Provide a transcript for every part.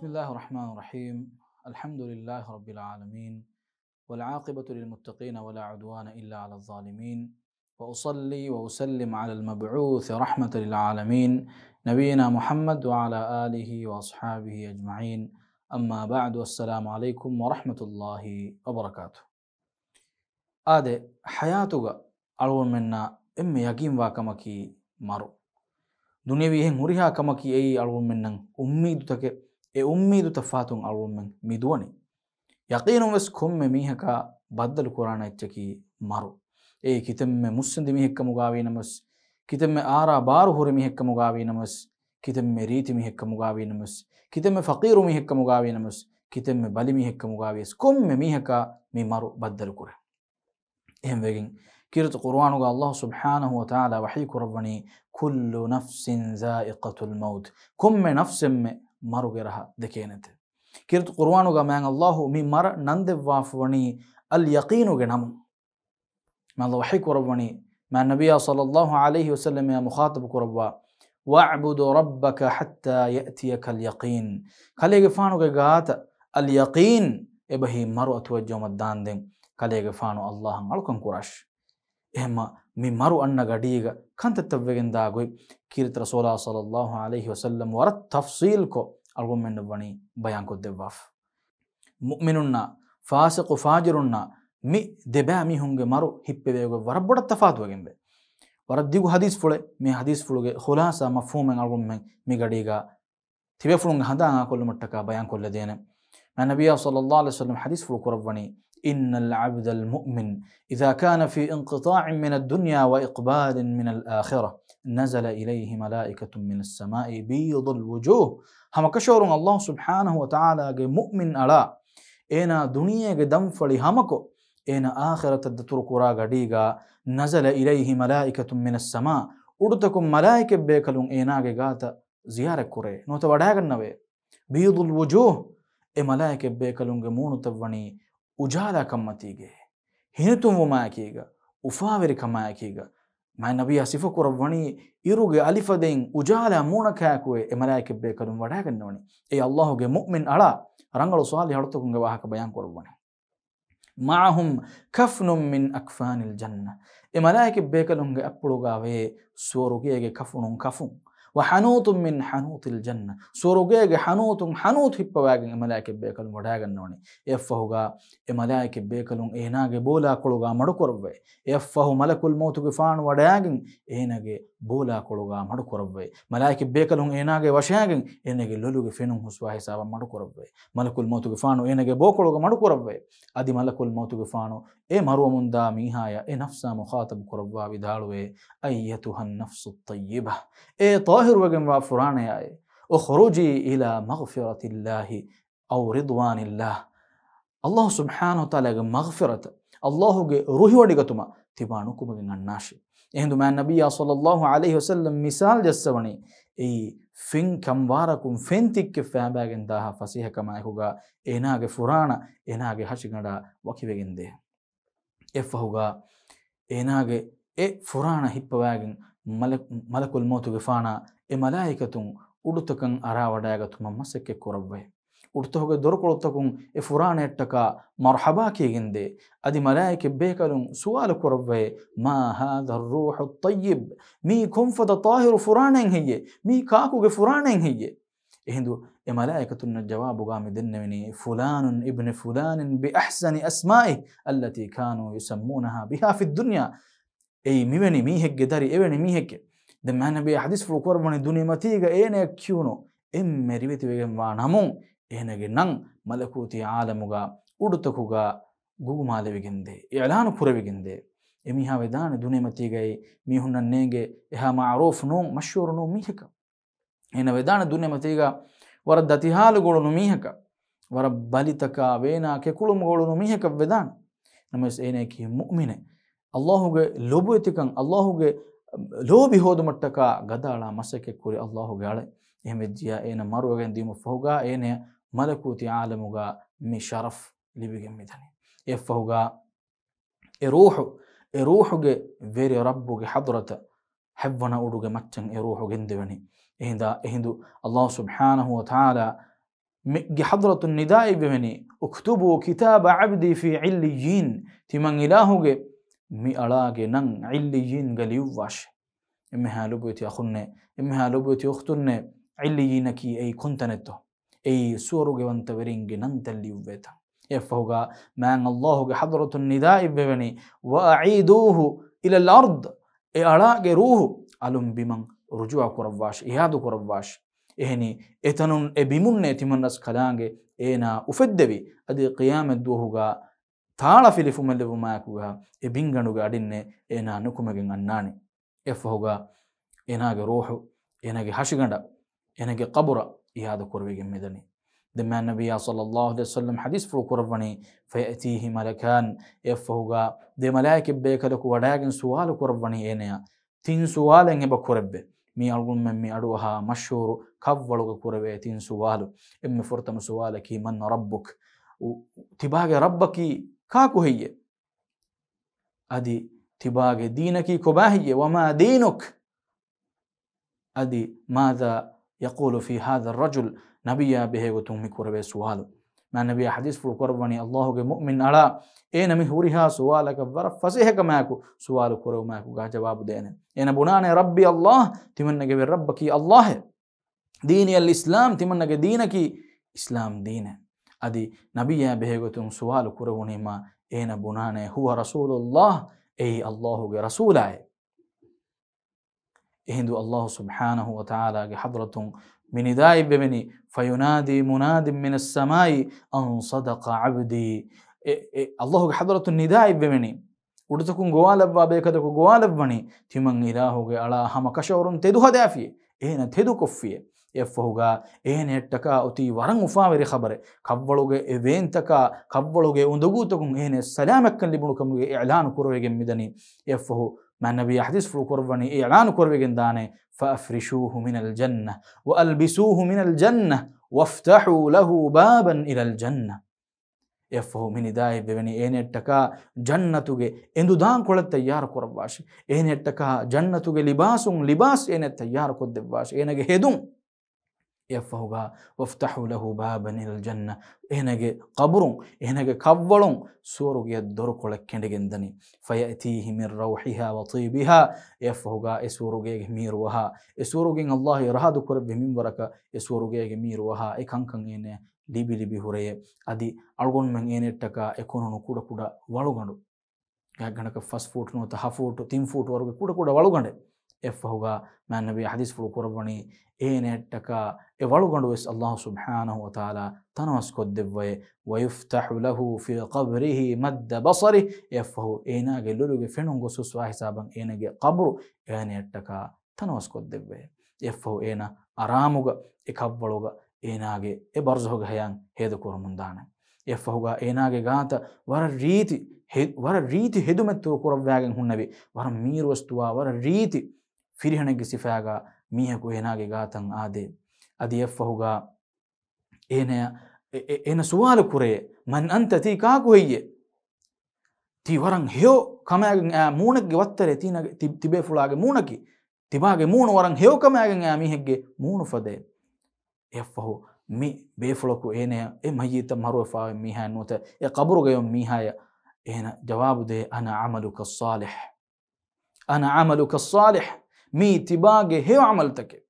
بسم الله الرحمن الرحيم. الحمد لله رب العالمين، والعاقبة للمتقين ولا عدوان إلا على الظالمين، وأصلي وأسلم على المبعوث رحمة للعالمين نبينا محمد وعلى آله وأصحابه أجمعين. أما بعد، السلام عليكم ورحمة الله وبركاته. آده حياتك ألون منا إم يقين واكمكي مارو ದುನಿಯವಿಹೆಂ ಹುರಿಹಾ ಕಮಕಿ ಎಯಿ ಅಳುಮೆನ್ನಂ ಉಮ್ಮೀದು ತಕೆ ಎ ಉಮ್ಮೀದು ತಫಾತುಂ ಅಳುಮೆನ್ ಮಿದುವನಿ ಯಕೀನು ವೆಸ್ ಕೊಮ್ಮೆ ಮೀಹಕ ಬದ್ದಲು ಕುರಾನ ಎಚ್ಚಕಿ ಮಾರು ಎ ಕಿತೆಮ್ಮೆ ಮುಸ್ಸಂದಿ ಮೀಹೆಕ್ಕ ಮುಗಾವಿ ನಮಸ್ ಕಿತೆಮ್ಮೆ ಆರಾ ಬಾರು ಹುರಿ ಮೀಹೆಕ್ಕ ಮುಗಾವಿ ನಮಸ್ ಕಿತೆಮ್ಮೆ ರೀತಿ ಮೀಹೆಕ್ಕ ಮುಗಾವಿ ನಮಸ್ ಕಿತೆಮ್ಮೆ ಫಕೀರು ಮೀಹೆಕ್ಕ ಮುಗಾವಿ ನಮಸ್ ಕಿತೆಮ್ಮೆ ಬಲಿ ಮೀಹೆಕ್ಕ ಮುಗಾವಿ ಕೊಮ್ಮೆ ಮೀಹಕ ಮೀ ಮಾರು ಬದ್ದಲು ಕುರೆ ಎಹಂ ವೆಗಿನ್ كيرت قرآن الله سبحانه وتعالى وحي كربني كل نفس ذائقة الموت كم نفس مرغرها دكينت كيرت قرآن من الله مي مر نند وافوني اليقين جنم ما الله وحي كربني مع النبي صلى الله عليه وسلم يا مخاطب كربا واعبد ربك حتى يأتيك اليقين خليك فانو جات اليقين ابهي مرو اتوجه مدان دين خليك فانو الله علكم كراش එහෙම මේ මරු අන්න ගඩීග කන්තත්තවෙගෙන් දාගොයි කීරිත රසූලා සල්ලල්ලාහු අලයිහි වසල්ලම් වර තෆ්සීල් කො අල්ගොමෙන් වනි බයන් කො දෙවෆ් මුමිනුන්නා ෆාසිකු ෆාජිරුන්නා මි දෙබෑ මිහුන්ගේ මරු හිප්පෙවේගො වර බොඩ තෆාත් වගෙන් බේ වර දිගු හදීස් ෆුලේ මේ හදීස් ෆුලුගේ ખુલાසා මෆහූමෙන් අල්ගොමෙන් මි ගඩීග තිබේ ෆුලුන් හදාංගා කොල්ල මට්ටක බයන් කොල්ල දේන නබිය සල්ලල්ලාහු අලයිහි වසල්ලම් හදීස් ෆුලු කරවනි إن العبد المؤمن إذا كان في انقطاع من الدنيا وإقبال من الآخرة نزل إليه ملائكة من السماء بيض الوجوه هم كشور الله سبحانه وتعالى مؤمن ألا إنا دنيا دم فلي همكو إنا آخرة الدتركورا غديغا نزل إليه ملائكة من السماء أردتكم ملائكة بيكلون إنا غاتا زيارة كوري نوتا وداغن نوي بيض الوجوه إي ملائكة بيكلون مونو تبوني ಉಜಾಲ ಕಮ್ಮತಿಗೆ ಹಿನುತುಂಬು ಮಾಯಕೀಗ ಉಫಾವೆರಿ ಕಮಾಯಕೀಗ ಮೈ ನಬಿಯ ಸಿಫಕುರವಣಿ ಇರುಗೆ ಅಲಿಫದೆನ್ ಉಜಾಲ ಮೂಣಕಾಕುವೆ ಎ ಮಲಾಯಿಕೆ ಬೇಕಲು ವಡಾಗನ್ನವಣಿ ಎ ಅಲ್ಲಾಹುಗೆ ಮುಅ್ಮಿನ್ ಅಳ ರಂಗಳು ಸಾಲಿ ಹಡತುಂಗೆ ವಾಹಕ ಬಯಾನ್ ಕೊರವಣಿ ಮಾಹುಂ ಕಫ್ನುಂ ಮಿನ್ ಅಕ್ಫಾನಿಲ್ ಜನ್ನ ಎ ಮಲಾಯಿಕೆ ಬೇಕಲುಂಗೆ ಅಪ್ಪುಳುಗಾವೆ ಸೋರುಗೆಗೆ ಕಫುನುಂ ಕಫುಂ وحنوط من حنوط الجنة سورجيج حنوط حنوط هبواجن ملائكة بيكلون وداعن يفهوجا ملائكة بيكلون إهناج بولا كلوجا مدكوربه يفهو ملك الموت جفان وداعن إهناج بولا كلوجا مدكوربه ملائكة بيكلون إهناج وشاعن إهناج لولوج فينهم هسوا حساب مدكوربه ملك الموت جفانو إهناج بوكلوجا مدكوربه أدي ملك الموت جفانو مرو من دا ميهايا نفسا مخاطب كربا بدالوه أيتها النفس الطيبة طاهر وجن وفران يا اخرجي إلى مغفرة الله أو رضوان الله الله سبحانه وتعالى مغفرة الله روحي وديغتما تبانوكم من الناش عندما النبي صلى الله عليه وسلم مثال جسوني فين كم واركم فين تك فابغن داها فسيح كما يكوغا إناغ فرانا إناغ هشغندا وكيبغنده يفهوغا إناغ فرانا هيبواغن ಮಲಕುಲ್ ಮೌತ್ ಗಿಫಾನ ಎ ಮಲಾಯಿಕತುಂ ಉಡುತಕಂ ಅರಾವಡಾಗತುಮ ಮಸಕ್ಕೆ ಕುರವ್ವೆ ಉಡುತೋಗೆ ದೊರಕೊಳುತ್ತಕುಂ ಎ ಫುರಾನ ಎಟ್ಟಕ ಮರ್ಹಬಾ ಕೇಗಿಂದೆ ಅದಿ ಮಲಾಯಿಕೆ ಬೇಕಲುಂ ಸುವಾಲು ಕುರವ್ವೆ ಮಾ ಹಾದ ರೂಹು ತಯ್ಯಿಬ್ ಮೀ ಕುಂಫದ ತಾಹಿರು ಫುರಾನೆಂ ಹೆಯ್ಯೆ ಮೀ ಕಾಕುಗೆ ಫುರಾನೆಂ ಹೆಯ್ಯೆ ಎಂದು ಎ ಮಲಾಯಿಕತುನ್ನ ಜವಾಬುಗಾ ಮಿದನ್ನವಿನಿ ಫುಲಾನುನ್ ಇಬ್ನ್ ಫುಲಾನಿನ್ ಬಿ ಅಹ್ಸನಿ ಅಸ್ಮಾಇ ಅಲ್ಲತಿ ಕಾನು ಯುಸಮ್ಮೂನಹಾ ಬಿಹಾ ಫಿ ದುನ್ಯಾ أي ميوني ميهك جداري إيوني ميهك دم أنا بحديث في القرآن الدنيا متيجة إيه كيونو ريبتي بيجي وانامون إيه جنان ملكوتي عالموجا أردتكوجا جوجو ماله بيجندي إعلان كورة بيجندي إميها ودان الدنيا متيجة ميهون النيجة إها معروف نوم مشهور نوم ميهك هنا ودان الدنيا متيجة وردتي حال قولو ميهك ورب بالتكا بينا ككلهم قولو ميهك ودان نمس إيه كي مؤمنة ಅಲ್ಲಾಹುಗೆ ಲೋಬುಯತಿಕಂ ಅಲ್ಲಾಹುಗೆ ಲೋಬಿ ಹೋದ ಮಟ್ಟಕ ಗದಾಳ ಮಸಕ್ಕೆ ಕುರಿ ಅಲ್ಲಾಹುಗೆ ಅಳೆ ಎಹಮೆಜ್ಜಿಯ ಏನ ಮರುವಗೆ ದಿಮು ಫಹುಗಾ ಏನೆ ಮಲಕೂತಿ ಆಲಮುಗ ಮಿ ಶರಫ್ ಲಿಬಿಗೆ ಮಿದನಿ ಎಫಹುಗಾ ಎ ರೂಹುಗೆ ವೇರೆ ರಬ್ಬುಗೆ ಹದ್ರತ ಹೆವ್ವನ ಉಡುಗೆ ಮಚ್ಚಂ ಎ ರೂಹುಗೆ ಎಂದಿವನಿ ಎಹಿಂದು ಅಲ್ಲಾಹು ಸುಬ್ಹಾನಹು ವ ತಆಲಾ حضرة النداء بمني اكتبوا كتاب عبدي في عليين تمن إلهه مي ألاقي نن عليين قليوواش إمها لبوتي أخنة إمها لبوتي أختنة عليينكي أي كنتنته أي سورة وانتبرينج ننتلي وبيتا يفهوغا من الله حضرة النداء ببني وأعيدوه إلى الأرض ألاقي روح ألم بمن رجوع كرباش إيادو كرباش إهني إتنون إبيمون تمنس كلانجي إنا أفدبي أدي قيامة دوهوغا تعالى في لفو من لفو ماكوغا إبينغانوغا أدين إنا نكومغين أناني يفهوغا إناغي روحو إناغي حشغاندا إناغي قبرة إيادو كربيغي مدني دم النبي صلى الله عليه وسلم حديث فرو كرباني فيأتيه ملكان يفهوغا دي ملائكة بيكالك وداغن سوال كرباني إنيا تين سوال إنبا كربي مي ألغم من مي أدوها مشهور كفولوغ كربي تين سوال إمي فرتم سوالكي من ربك تباغي ربكي كاكو هي أدي تباغي دينكي كباهي وما دينك أدي ماذا يقول في هذا الرجل نبي به وتومي كربي سؤال ما نبي حديث في القرباني الله مؤمن على إن مهورها سؤالك برف فسيحك ماكو سؤال كرو ماكو قا جواب دينه إن بناني ربي الله تمنى قبل ربك الله ديني الإسلام تمنى دينك إسلام دينه أدي نبي به وتوم سؤال كرو ما إن بناني هو رسول الله أي الله رسوله إهندو الله سبحانه وتعالى حضرة من نداء بمني فينادي مناد من السماء أن صدق عبدي الله حضرة النداء بمني ودتكون جوالب بابيكدكو جوالب بني تمن إلهه على هم كشور تدو هدافيه إهنا تدو كفيه يفهوغا إهنا التكا أتي ورن مفاوري خبره كبلوغ إيفنتكا كبلوغ أندغوتكم إهنا سلامك لبنكم إعلان كرويج مدني يفهو مع النبي حديث في القرباني إعلان كرويج دانه فأفرشوه من الجنة وألبسوه من الجنة وافتحوا له بابا إلى الجنة يفهو من داي ببني إن التكا جنتوغ إندو دان كل التيار كرباش إن التكا جنتوغ لباس إن التيار كدباش إنك هدوم يفهوغا وافتحوا له بابا إلى الجنة إنك قبرون إنك كبلون سورو يدور كل كندجندني فيأتيه من روحها وطيبها يفهوغا اسورو ميروها اسورو الله رهادو كرب من بركة اسورو ميروها إكان إنه libi hureye adi algon men enetaka ekonono kuda walugando ganaka first foot no ta half foot 3 foot ವರೆಗೆ kuda walugande ಎಫ್ಹುಗ man nabi hadith fu korabani enetaka e walugando es Allah subhanahu wa ta'ala tanaskodevwe wa yuftahu lahu fi qabrihi mad basari efhu enage luluge fenungo suswa hisaban enage qabru enetaka tanaskodevwe efhu ena aramuga ekavwaluga ಏನಾಗೆ ಎ ಬರ್ಜೋಗ ಹಯಾಂಗ್ ಹೇದ ಕೊರ ಮುಂದಾನೆ ಎಫಹುಗ ಏನಾಗೆ ಗಾತ ವರ ರೀತಿ ಹೆದುಮೆತ್ತು ಕೊರವ್ಯಾಗಂಗ್ ಹುಣ್ಣವಿ ವರ ಮೀರು ವಸ್ತುವ ವರ ರೀತಿ ಫಿರಿಹಣಗೆ ಸಿಫಾಗ ಮೀಹಕು ಏನಾಗೆ ಗಾತಂಗ್ ಆದೆ ಅದಿ ಎಫಹುಗ ಏನ ಸುವಾಲು ಕುರೆ ಮನ್ ಅಂತ ತಿ ಕಾಕು ಹಯ್ಯೆ ತಿ ವರಂಗ್ ಹೇಯೋ ಕಮ್ಯಾಗಂಗ್ ಮೂಣಕ್ಕೆ ಒತ್ತರೆ ತೀನಗೆ ತಿಬೆ ಫುಳಾಗೆ ಮೂಣಕಿ ತಿಬಾಗೆ ಮೂಣು ವರಂಗ್ ಹೇಯೋ ಕಮ್ಯಾಗಂಗ್ ಮೀಹೆಗ್ಗೆ ಮೂಣು ಫದೆ يفهو مي بيفلكو إنه ميت مروفا ميها نوتا قبرو يوم ميها هنا جواب ده أنا عملك الصالح مي تباغي هيو عملتك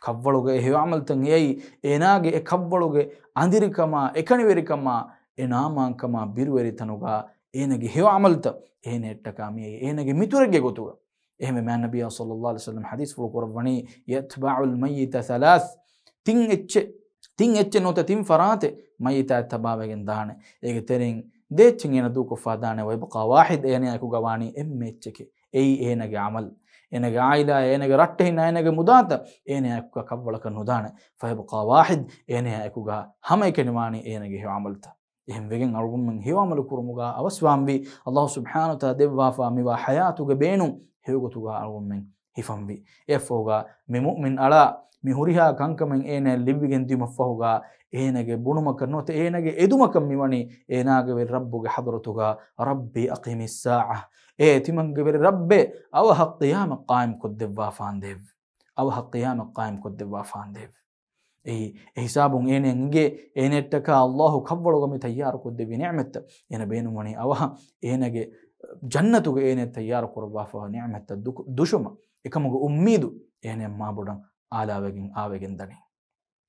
كبلوغي هيو عملتك يي إناغي كبلوغي عنديركما إكانيوريكما إنامان كما بيرويري تنوغا إناغي هيو عملت إنه تكامي إناغي ميتورجي غوتوغا إهم ما النبي صلى الله عليه وسلم حديث في القرآن يتبع الميت 3 තින් එච්ච නොත තින් ෆරාතේ මයිත තබාවගෙන් දාන ඒක තෙරින් දෙච්චින් එන දුක ෆාදාන වයිබකා වාහිද් එන යකු ගවානි එම්මෙච්චකේ එයි එනගේ අමල් එනගේ ආයිලා එනගේ රට්ටේ නයනගේ මුදාත එන යකු කවලක නුදාන ෆයිබකා වාහිද් එන යකුගා හැම එකනිමානි එනගේ අමල්ත එහෙම වෙගෙන් අල්ගුම්මන් හේවමල කුරුමුගා අවස්වාම්වි අල්ලාහ් සුබ්හානහු තා දෙවවා මිවා හයාතුගේ බේනු හේවගතුගා අල්ගුම්මන් හිෆම්වි එෆෝගා මි මුමින් අලා මිහුරිහා කංකමෙන් ඒන ලිබ්බිගෙන් දිමෆහුගා ඒනගේ බුණුමක නොත ඒනගේ එදුමකම් මිවනි ඒනාගේ වෙ රබ්බුගේ හදරතුගා රබ්බි අකිමිස් සාඅ ඒ තිමන්ගේ වෙ රබ්බේ අවහ ඛියාම قائم කොද්දවා ෆාන්දෙව් අවහ ඛියාම قائم කොද්දවා ෆාන්දෙව් ಹಿಸಾಬುಂ ಏನೆಂಗೆ ಏನೆಟ್ಟಕ ಅಲ್ಲಾಹು ಕವ್ವಳಗೊಮ್ಮೆ ತಯ್ಯಾರು ಕೊದ್ದೆವಿ ನಿಅಮತ್ ಏನ ಬೇನು ಮಣಿ ಅವಹ ಏನಗೆ ಜನ್ನತುಗೆ ಏನೆ ತಯ್ಯಾರು ಕೊರಬಾಫ ನಿಅಮತ್ ದುಶುಮ එකමග ಉಮ್ಮೀದು ಏನೆ ಮಾಬುಡಂ ಆವೆಗಿನ್ ದಣಿ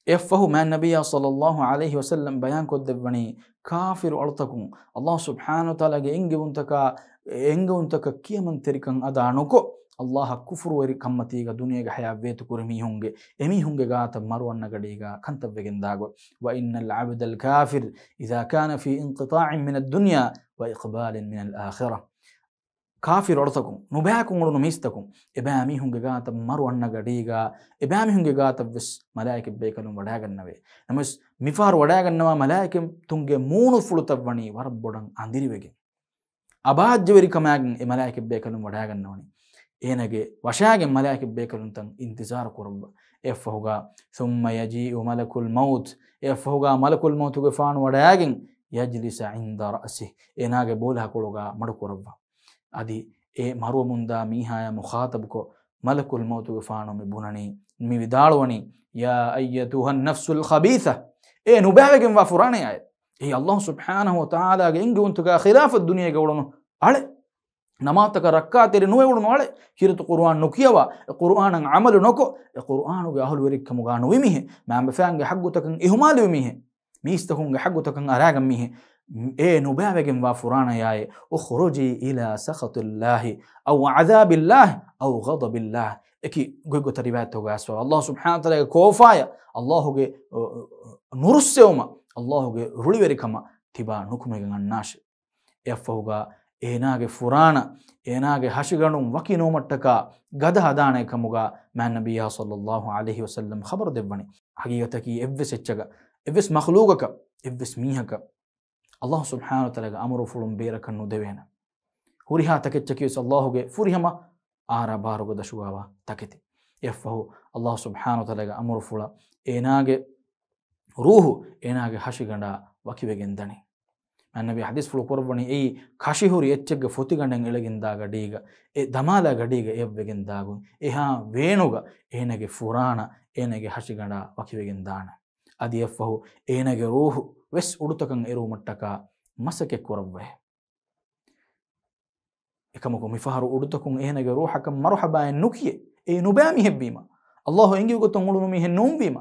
ಎಫ್ಫಹು ಮ್ಯಾನ್ ನಬಿಯ ಸಲ್ಲಲ್ಲಾಹು ಅಲೈಹಿ ವಸಲ್ಲಂ ಬಯಾನ್ ಕೊದ್ದೆವ್ವಣಿ ಕಾಫಿರು ಅಳ್ತಕು ಅಲ್ಲಾಹ್ ಸುಬ್ಹಾನಹು ತಆಲಾಗೆ ಎಂಗೆ ಉಂತಕ ಕಿಯಮನ್ ತೆರಿಕಂ ಅದಾನುಕೊ ಅಲ್ಲಾಹ ಕುಫ್ರು ವರಿ ಕಮ್ಮತೀಗ ದುನಿಯಾಗೆ ಹಯಾ ವೇತು ಕುರಿಮಿಹುಂಗೆ ಎಮಿಹುಂಗೆ ಗಾತ ಮರುವನ್ನ ಗಡೀಗ ಕಂತವ್ವೆಗಿಂದಾಗೊ ವ ಇನ್ನಲ್ ಅಬ್ದಲ್ ಕಾಫಿರ್ ಇದಾ ಕಾನ ಫಿ ಇನ್ಕಿತಾಇನ್ ಮಿನ ದುನಿಯಾ ವ ಇಕ್ಬಾಲಿನ್ ಮಿನಲ್ ಆಖಿರಾ ಕಾಫಿರ್ ಒಳತಕು ನುಬ್ಯಾಕುಂಗುಳು ನುಮೀಸ್ತಕು ಎಬ್ಯಾಮಿಹುಂಗೆ ಗಾತ ಮರುವನ್ನ ಗಡೀಗ ಎಬ್ಯಾಮಿಹುಂಗೆ ಗಾತ ವಿಸ್ ಮಲಾಯಿಕೆ ಬೇಕಲು ವಡಾಗನ್ನವೆ ನಮಸ್ ಮಿಫಾರ್ ವಡಾಗನ್ನವ ಮಲಾಯಿಕೆ ತುಂಗೆ ಮೂನು ಫುಳುತವ್ವಣಿ ವರಬ್ಬೊಡಂ ಅಂದಿರಿವೆಗೆ ಅಬಾಜ್ಯವರಿ ಕಮ್ಯಾಗಿನ್ ಎ ಮಲಾಯಿಕೆ ಬೇಕಲು ವಡಾಗನ್ನವಣಿ ಏನಗೆ ವಶಾಗೆ ಮಲಾಯಿಕೆ ಬೇಕಲುಂತಂ ಇಂತಿಜಾರ ಕೊರಬ್ಬ ಎಫ್ಫಹುಗ ಸುಮ್ಮ ಯಜೀഉ ಮಲಕುಲ್ ಮೌತ್ ಎಫ್ಫಹುಗ ಮಲಕುಲ್ ಮೌತುಗೆ ಫಾನು ವಡಾಗಿನ್ ಯಜ್ಲಿಸ ಇಂದ ರಅಸಿ ಏನಾಗೆ ಬೋಲ ಹಾಕೊಳುಗ ಮಡುಕೊರಬ್ಬ ಅದಿ ಎ ಮರುವ ಮುಂದ ಮೀಹಾಯ ಮುಖಾತಬ್ಕೊ ಮಲಕುಲ್ ಮೌತುಗೆ ಫಾನು ಮಿ ಬುನಣಿ ಮಿ ವಿದಾಳುವಣಿ ಯಾ ಅಯ್ಯತುಹನ್ ನಫ್ಸುಲ್ ಖಬೀಸ ಎ ನುಬ್ಯಾವೆಗೆ ವಾ ಫುರಾಣೆ ಆಯ ಎ ಅಲ್ಲಾಹ್ ಸುಬ್ಹಾನಹು ವ ತಆಲಾಗೆ ಇಂಗೆ ಉಂತುಗ ಖಿಲಾಫತ್ ದುನಿಯಾಗೆ ಉಳನು ಅಳೆ ನಮಾತಕ ರಕ್ಕಾತೆರಿ ನುವೆ ಉಳನು ಅಳೆ ಹಿರತು ಕುರ್ಆನ್ ನುಕಿಯವ ಕುರ್ಆನ್ ಅಮಲು ನೊಕೊ ಕುರ್ಆನುಗೆ ಅಹಲು ವರಿಕ್ಕಮುಗ ನುವಿಮಿಹೆ ಮ್ಯಾಂಬ ಫ್ಯಾಂಗೆ ಹಗ್ಗುತಕಂ ಇಹುಮಾಲಿ ವಿಮಿಹೆ ಮೀಸ್ತಹುಂಗೆ ಹಗ್ಗುತಕಂ ಅರಾಗಂ ಮಿಹೆ ಎ ನುಬ್ಯಾವೆಗೆ ವಾ ಫುರಾಣ ಯಾಯೆ ಉಖ್ರುಜಿ ಇಲಾ ಸಖತಿಲ್ಲಾಹಿ ಔ ಅಜಾಬಿಲ್ಲಾಹಿ ಔ ಗದಬಿಲ್ಲಾಹಿ ಎಕಿ ಗೊಯ್ಗೊ ತರಿವಾತ್ ಹೋಗ ಅಸ್ವ ಅಲ್ಲಾಹ್ ಸುಬ್ಹಾನಹು ತಆಲಾಗೆ ಕೋಫಾಯ ಅಲ್ಲಾಹುಗೆ ನುರುಸ್ಸೆವಮ ಅಲ್ಲಾಹುಗೆ ರುಳಿವೆರಿಕಮ ತಿಬಾ ನುಕುಮೆಗೆ ಅಣ್ಣಾಶೆ ಎಫ್ಫಹುಗ ಏನಾಗೆ ಫುರಾಣ ಏನಾಗೆ ಹಶಿಗಣು ವಕಿನೋ ಮಟ್ಟಕ ಗದ ಹದಾಣೆ ಕಮುಗ ಮ್ಯಾನ್ ನಬಿಯ ಸಲ್ಲಲ್ಲಾಹು ಅಲೈಹಿ ವಸಲ್ಲಂ ಖಬರ್ ದೆವ್ವಣಿ ಹಗೀಗತಕಿ ಎವ್ವೆಸ್ ಹೆಚ್ಚಗ ಎವ್ವೆಸ್ ಮಖ್ಲೂಗಕ ಎವ್ವೆಸ್ ಮೀಹಕ ಅಲ್ಲಾಹ್ ಸುಬ್ಹಾನಹು ತಆಲಾಗೆ ಅಮರು ಫುಳುಂ ಬೇರಕನ್ನು ದೆವೇನ ಹುರಿಹಾ ತಕೆಚ್ಚಕಿಸ್ ಅಲ್ಲಾಹುಗೆ ಫುರಿಹಮ ಆರ ಬಾರುಗ ದಶುಗಾವ ತಕೆತಿ ಎಫ್ಫಹು ಅಲ್ಲಾಹ್ ಸುಬ್ಹಾನಹು ತಆಲಾಗೆ ಅಮರು ಫುಳ ಏನಾಗೆ ರೂಹು ಏನಾಗೆ ಹಶಿಗಂಡ ವಕಿವೆಗೆಂದಣಿ ನಬಿ ಹದೀಸ್ ಫುಳು ಕೊರಬಣಿ ಈ ಖಶಿಹುರಿ ಎಚ್ಚೆಗ್ಗೆ ಫೊತಿಗಂಡಂಗೆ ಎಳಗಿಂದಾಗ ಡೀಗ ಎ ದಮಾಲ ಗಡೀಗ ಎವ್ವೆಗೆಂದಾಗು ಎಹಾ ವೇಣುಗ ಏನಗೆ ಫುರಾಣ ಏನಗೆ ಹಶಿಗಂಡ ವಕಿವೆಗೆಂದಾಣ ಅದಿ ಎಫ್ಫಹು ಏನಗೆ ರೂಹು ವೆಸ್ ಉಡುತಕಂ ಇರು ಮಟ್ಟಕ ಮಸಕೆ ಕೊರವ್ವೆ එකමක මිෆහරු උඩුතකුන් එහෙනගේ රූහක මරහබායන් නුකියේ ඒ නුබෑමි හෙබ්බීම අල්ලාහ් එංගි ගොතන් උඩුනු මිහෙ නුම්බීම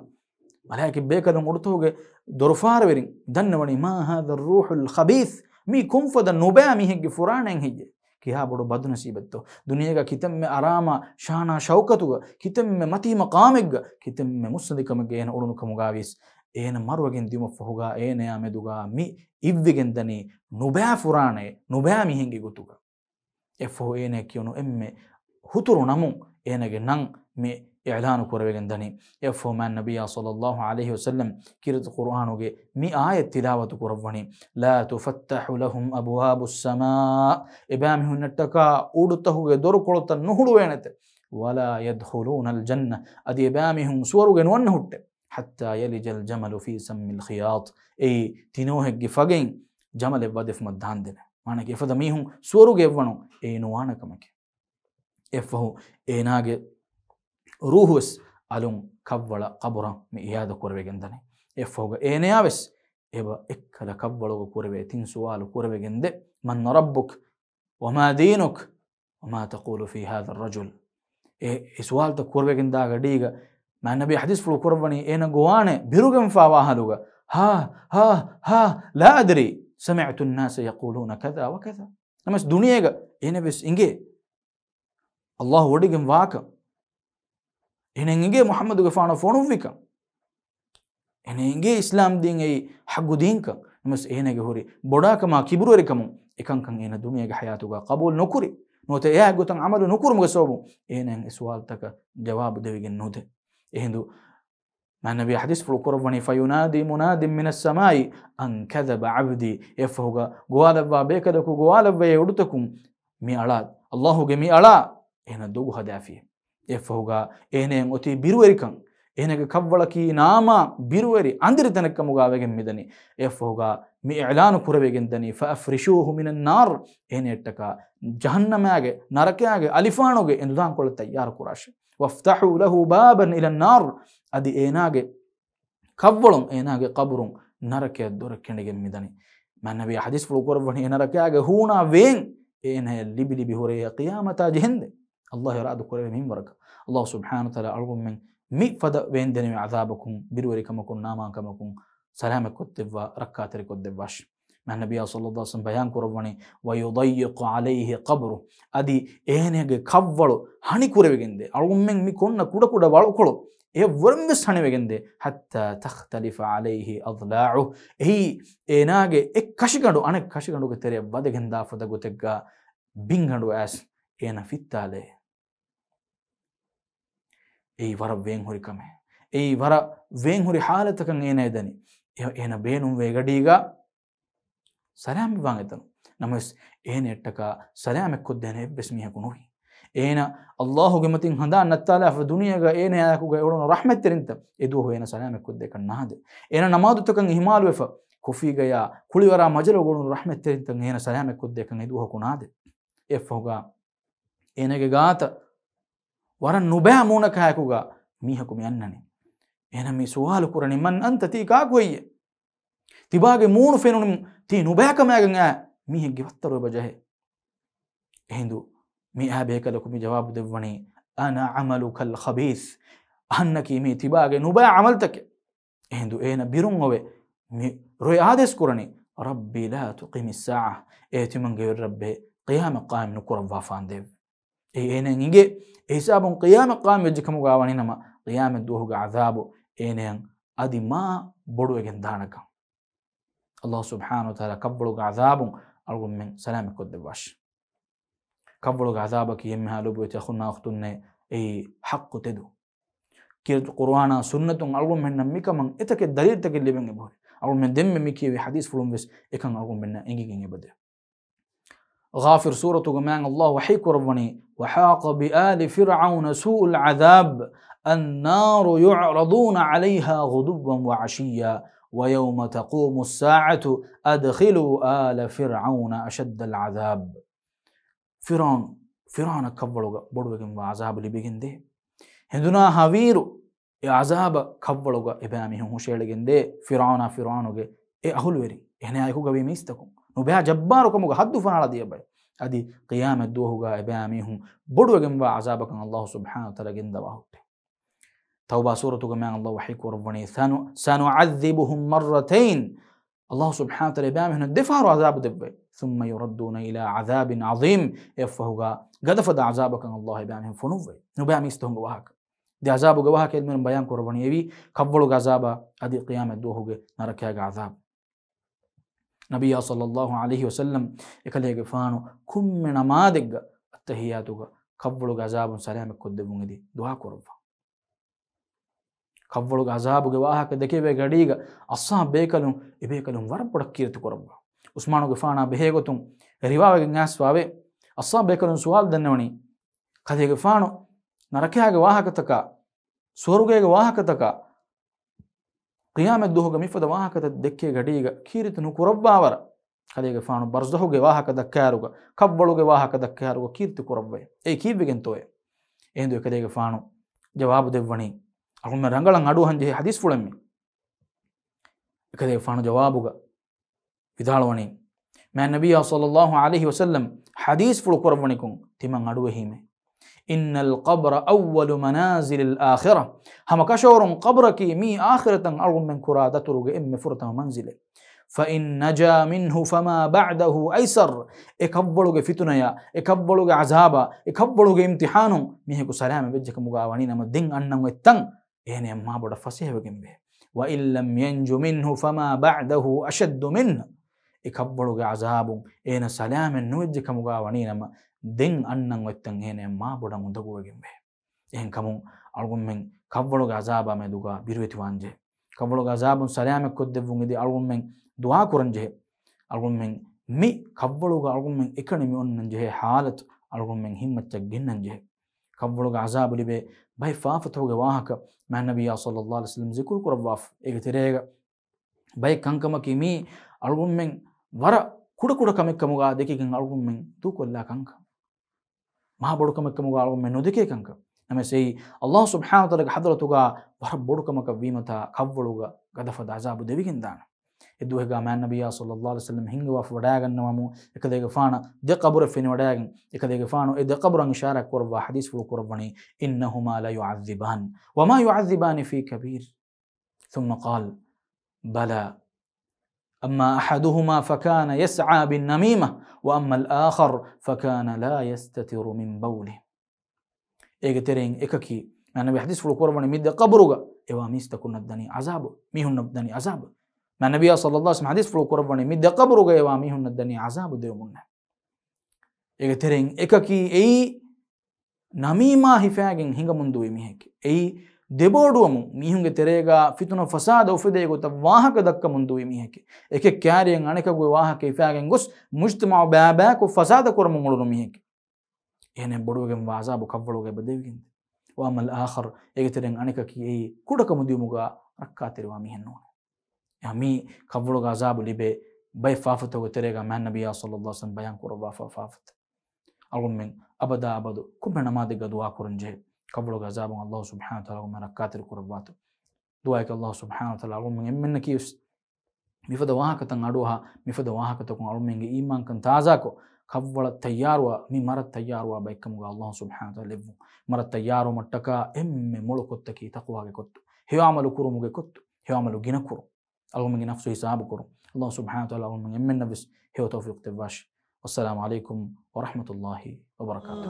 මලායිකෙ බේකලන් උඩුතෝගේ දොරෆාර වෙරින් දන්නවනි මා හාදා රූහුල් ඛබීස් මී කුම්ෆද නුබෑමි හෙග්ගේ ෆුරානෙන් හිජ්ජේ කියා බොඩ බදු නසීබත්තෝ දුනියග කිතම්මෙ අරාමා ශානා ෂෞකතුග කිතම්මෙ මති මකාමෙග්ග කිතම්මෙ මුස්ලිකමගේ එන උඩුනු කමුගාවිස් ඒන මරුවගෙන් දිම ෆහුගා ඒන යාමෙදුගා මි ඉව්විගෙන් දනි නුබෑ ෆුරානේ නුබෑමි හෙග්ගේ ගොතුග ಎಫ್ಫಹು ಏನೆ ಕಿಯೋನು ಎಮ್ಮೆ ಹುತುರು ನಮು ಏನಗೆ ನಂ ಮೆ ಇಲಾನು ಕೊರವೆಗೆಂದನಿ ಎಫ್ಫಹು ಮ್ಯಾನ್ ನಬಿಯ ಸಲ್ಲಲ್ಲಾಹು ಅಲೈಹಿ ವಸಲ್ಲಂ ಕಿರತು ಕುರ್ಆನುಗೆ ಮಿ ಆಯತ್ ತಿಲಾವತು ಕೊರವಣಿ ಲಾ ತುಫತ್ತಹು ಲಹುಂ ಅಬ್ವಾಬುಸ್ ಸಮಾ ಇಬಾಮಿ ಹುನ್ನಟ್ಟಕ ಉಡುತಹುಗೆ ದೊರಕೊಳುತ್ತ ನುಹುಡುವೇನತೆ ವಲಾ ಯದ್ಖುಲೂನಲ್ ಜನ್ನ ಅದಿ ಇಬಾಮಿ ಹುಂ ಸುವರುಗೆ ನುವನ್ನ ಹುಟ್ಟೆ ಹತ್ತಾ ಯಲಿಜಲ್ ಜಮಲು ಫೀ ಸಮ್ಮಿಲ್ ಖಿಯಾತ್ ಏ ತಿನೋಹೆಗ್ಗೆ ಫಗೆನ್ ಜಮಲೆ ವದೆಫ್ ಮದ್ದಾಂದೆನೆ ಮಾನಗೆ ಎಫದ ಮೀಹುಂ ಸೋರುಗೆ ಎವ್ವಣು ಏನು ವಾಣಕಮಕೆ ಎಫ್ಫಹು ಏನಾಗೆ ರೂಹುಸ್ ಅಲುಂ ಕವ್ವಳ ಕಬುರ ಮಿ ಇಯಾದ ಕೊರವೆಗೆಂದನೆ ಎಫ್ಫಹುಗ ಏನೆಯಾವೆಸ್ ಎಬ ಎಕ್ಕಲ ಕವ್ವಳಗ ಕೊರವೆ ತಿನ್ ಸುವಾಲು ಕೊರವೆಗೆಂದೆ ಮನ್ ರಬ್ಬುಕ್ ವಮಾ ದೀನುಕ್ ವಮಾ ತಕೂಲು ಫಿ ಹಾದಾ ರಜುಲ್ ಎ ಸುವಾಲ್ತ ಕೊರವೆಗೆಂದಾಗ ಡೀಗ ಮಾ ನಬಿ ಹದೀಸ್ ಫುಳು ಕೊರವಣಿ ಏನ ಗೋವಾಣೆ ಬಿರುಗೆಂ ಫಾವಾಹಲುಗ ಹಾ ಹಾ ಹಾ ಲಾ ಅದ್ರಿ سمعت الناس يقولون كذا وكذا نمس دنيا إنه بس إنجي الله وديكم واقع إنه إنجي محمد غفانا فونو فيك إنه إنجي إسلام دين أي حق دينك نمس إنه جهوري بداك ما كبروا ركمو إكان كان إنه دنيا حياتك قبول نكوري نوت إيه قطن عمله نكور مقصوبه إنه سؤال تك جواب دويجن نوت إهندو مع النبي حديث في القرآن فينادي مناد من السماء أن كذب عبدي يفهو قوالب بيكدك قوالب بيودتكم مي ألاد الله جمي ألا إن دوغ هدافيه يفهو إن أتي بيرويركم إن كبلكي ناما بيرويري عندي تنك مجاوبهم مدني يفهو مي إعلان كربيجندني فأفرشوه من النار إن يتكا جهنم أجي نرك أجي ألفانو أجي إن دان كل تيار كراش وافتحوا له بابا إلى النار أدي إناجي kavvalun enage qabrun narake dor kendige midani man nabi hadis fulu korwani enarake huna wen ena libi libi hore qiyamata jehende Allah yaradu korwe min waraka Allah subhanahu wa ta'ala algum men mi fada wen deni azabakum birwari kamakun nama kamakun salama kotteva rakatri koddevash man nabi sallallahu alaihi wasallam bayan korwani wa yudayyiqu alayhi qabru adi enege kavvalu hani kurevegende algum men mi konna kuda kuda walukolo e wormge sanevegende hatta takhtalifa alayhi adla'u ehi enage ek kashigandu anek kashigandu ge tere wadegenda fada gotegga bingandu as ena fittale ei wara wen hori kame ei wara wen hori halatakan ena edani ena beenum vegadiga salam biwangetanu namas ena ettaka salam ekkoddene ebbesmiha kunohi ena Allahu ge matin handa nattala fa duniyaga ena yakuga ewono rahmat terinta edu ho ena salam ekkodde kan nahade ena namadu takan ihmalu efa kufiga ya kuliwara majalo gonu rahmat terinta ena salam ekkodde kan edu ho kunade efoga enage gaata waran nubaa munaka yakuga mihakumi annani ena mi suwal kurani man anta ti ka koyye tibage munu fenunum ti nubaa kamaga mihegge wattaro bajahe hindu mi abekala kumi jawab devwani ana amaluka al khabith annaki mi tibage nubaa amaltak hindu ena birungowe mi roy ades kurani rabbi la tuqim as-sa'a etimange rabbi qiyam qa'im nukur wafandev ena nge hisabun qiyam qa'im jikamu gawani nama qiyam duhuga azabu ena adi ma bodu egen danaka Allah subhanahu wa ta'ala kabluga azabun algum min salam koddevash kabluga azabaki yemme halubu takhunna akhtunne ei haqqu tedu kir qur'ana sunnatun algum min mikaman etake dalil take libenge boy algum min demme miki hadith fulum bes ekan algum min engige bade غافر سورة جماعة الله وحيك ربني وحاق بآل فرعون سوء العذاب النار يعرضون عليها غدوا وعشيا ويوم تقوم الساعة أدخلوا آل فرعون أشد العذاب فرعون كبلوغا بدوغن وعذاب اللي بيجن ده هندنا هاويرو عذاب كبلوغا إبامهم هشيلجن ده فرعونوغا أهولوري هنا يكوغا بيميستكم نبيها جباركم حد فنالا دي باي ادي قيامه دوهوغا اباميهم بدوغن با عذابكم الله سبحانه وتعالى جندا واهوت توبه سوره كمان الله وحيك وربني سنعذبهم مرتين الله سبحانه وتعالى ابامهم دفعوا عذاب دبي ثم يردون الى عذاب عظيم يفهوغا غدفد عذابكم الله ابامهم فنوي نبامي استهم واهك دي عذابوغا واهك من بيان كوربني يبي كبلوغا عذابا ادي قيامه دوهوغا نركياغا عذاب نبي صلى الله عليه وسلم يكلي فانو كم من نماذج التحياتك قبلوا عذاب سلام كدبون دي دعاء كربا قبلوا عذاب جواها كدكي بغديغا اصا بيكلون وربڑكيرت كربا عثمان غفانا بهيغتون رواوه ناسواوي اصا بيكلون سوال دنوني كدي غفانو نركياغ واهكتك سورغيغ واهكتك قيامة دوهوغا ميفدا واهكا دكي غديغا كيرتنو كرباور خليغا فانو برزدوغا واهكا دكاروغا كبلوغا واهكا دكاروغا كيرت كرباي اي كيبيگنتوي ايندو خليغا فانو جواب ديوني اكون رنگلن ادو هنجي حديث فلمي خليغا فانو جوابوغا විදාලවණි මෑ නබිය සල්ලල්ලාහු අලයිහි වසල්ලම් හදීස් ෆුල් කරවණිකුන් තිමන් අඩුව හිමේ إن القبر أول منازل الآخرة هم كشور قبرك مي آخرة أرغم من كرادة رغ إم فرطة منزله فإن نجا منه فما بعده أيسر إكبلغ فتنيا إكبلغ عذابا إكبلغ امتحان ميهكو سلام بجك مغاوانين مدين أنم التن يعني ما بدا فسيه بجنبه وإن لم ينج منه فما بعده أشد منه إكبلغ عذاب إن سلام نوجك مغاوانين دين أنن وتن هنا ما بدا مدغو جنبه إن كمون أرغم من كبلغ عذابا مدغا بيروت وانجه كبلغ عذاب سلام كدفون دي أرغم من دعاء كرنجه أرغم من مي كبلغ أرغم من إكنمي أننجه حالة أرغم من همة جننجه كبلغ عذاب لبي باي فافتو جواهك مع النبي صلى الله عليه وسلم ذكر كرباف إجتريغ باي كانكما كيمي أرغم من ورا كودا كودا كمكمغا دكيكن أرغم من تو كلا كانك ما بڑو كمكمغا أرغم من ندكي كانك نمسي الله سبحانه وتعالى حضرتوغا ور بڑو كمك ويمتا كبلغ ಗದಫದ ಅಜಾಬು ದೆವಿಗಿಂದಾಣ ಎದ್ದುವೆಗ ಮ್ಯಾನ್ ನಬಿಯ ಸಲ್ಲಲ್ಲಾಹು ಅಲೈಹಿ ವಸಲ್ಲಂ ಹಿಂಗೆ ವಾಫ್ ವಡಾಗನ್ನವಮು එකදේක ಫಾಣ ದೆ ಕಬ್ರ ಫಿನಿ ವಡಾಗನ್ එකදේක ಫಾಣು ಎ ದೆ ಕಬ್ರನ್ ಇಶಾರಾ ಕೊರವ ಹದೀಸ್ ಫುಲ್ ಕೊರವಣಿ ಇನ್ನಹುಮಾ ಲ ಯುಅذಿಬಾನ್ ವಮಾ ಯುಅذಿಬಾನ್ ಫೀ ಕಬೀರ್ ثم قال بلى أما أحدهما فكان يسعى بالنميمة وأما الآخر فكان لا يستتر من بوله إيجا ترين إكاكي أنا بحديث في القرآن مد قبرك إواميس تكون الدني عذاب ميهن الدني عذاب ما النبي صلى الله عليه وسلم حديث في القرآن مد قبرك إواميهن الدني عذاب ديومنا إيجا ترين إكاكي أي نميمة هفاجن هنگا مندوي ميهك أي දෙබෝඩුවමු මිහුන්ගේ තෙරේගා ෆිතුන ෆසාද උෆදේ ගොත වාහක දක්ක මුන්දුවි මිහෙකි එකෙක් කෑරියෙන් අනෙකගේ වාහක ඉෆාගෙන් ගොස් මුජ්තමා බෑබෑක ෆසාද කරමු මුළුණු මිහෙකි එහෙනේ බොඩුවගෙන් වාසාබු කව්වලුගේ බදෙවිකින් වමල් ආඛර් ඒගේ තෙරෙන් අනෙක කී කුඩක මුදියමුගා රක්කා තෙරවා මිහෙන්නෝ යමි කව්වලුගේ අසාබු ලිබේ බයි ෆාෆතෝ තෙරේගා මන් නබියා සල්ලල්ලාහු අලයිහි වසල්ලම් බයන් කරවා ෆාෆත අලුම්ෙන් අබදා අබදු කුබන මාදිග දුවා කරන්ජේ قبل عذاب الله سبحانه وتعالى ومركات القربات دعاء الله سبحانه وتعالى من منك يس مفد واهك تنادوها مفد واهك تكون من إيمان كن تازاكو قبل التيار ومي مرة التيار وبيكم الله سبحانه وتعالى مرة التيار ومتكا ملك التكي تقوى كت هو عمل كرم كت هو عمل جنا كرم اللهم من نفسه حساب كرم الله سبحانه وتعالى من نفس هو توفيق تباش والسلام عليكم ورحمة الله وبركاته.